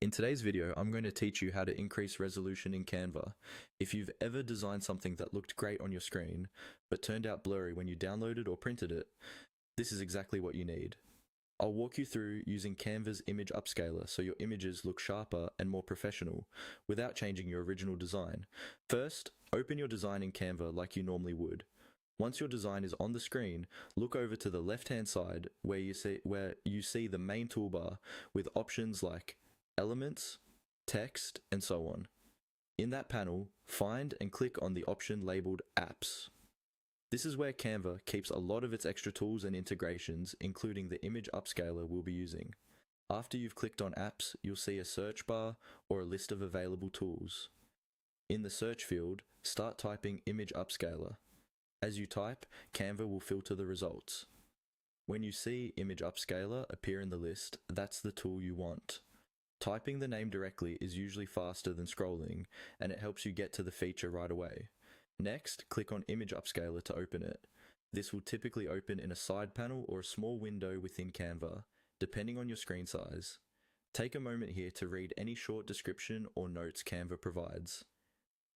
In today's video, I'm going to teach you how to increase resolution in Canva. If you've ever designed something that looked great on your screen, but turned out blurry when you downloaded or printed it, this is exactly what you need. I'll walk you through using Canva's image upscaler so your images look sharper and more professional, without changing your original design. First, open your design in Canva like you normally would. Once your design is on the screen, look over to the left-hand side where you see the main toolbar with options like Elements, Text, and so on. In that panel, find and click on the option labeled Apps. This is where Canva keeps a lot of its extra tools and integrations, including the image upscaler we'll be using. After you've clicked on Apps, you'll see a search bar or a list of available tools. In the search field, start typing Image Upscaler. As you type, Canva will filter the results. When you see Image Upscaler appear in the list, that's the tool you want. Typing the name directly is usually faster than scrolling, and it helps you get to the feature right away. Next, click on Image Upscaler to open it. This will typically open in a side panel or a small window within Canva, depending on your screen size. Take a moment here to read any short description or notes Canva provides.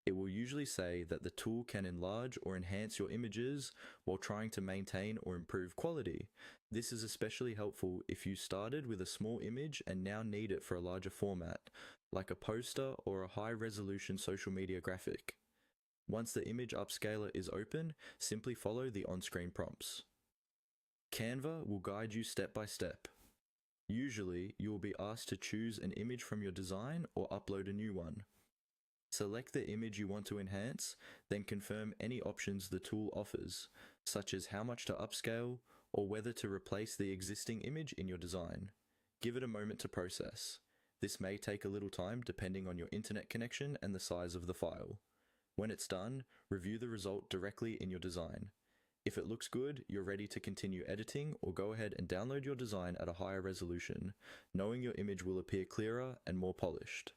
It will usually say that the tool can enlarge or enhance your images while trying to maintain or improve quality. This is especially helpful if you started with a small image and now need it for a larger format, like a poster or a high-resolution social media graphic. Once the image upscaler is open, simply follow the on-screen prompts. Canva will guide you step by step. Usually, you will be asked to choose an image from your design or upload a new one. Select the image you want to enhance, then confirm any options the tool offers, such as how much to upscale or whether to replace the existing image in your design. Give it a moment to process. This may take a little time depending on your internet connection and the size of the file. When it's done, review the result directly in your design. If it looks good, you're ready to continue editing or go ahead and download your design at a higher resolution, knowing your image will appear clearer and more polished.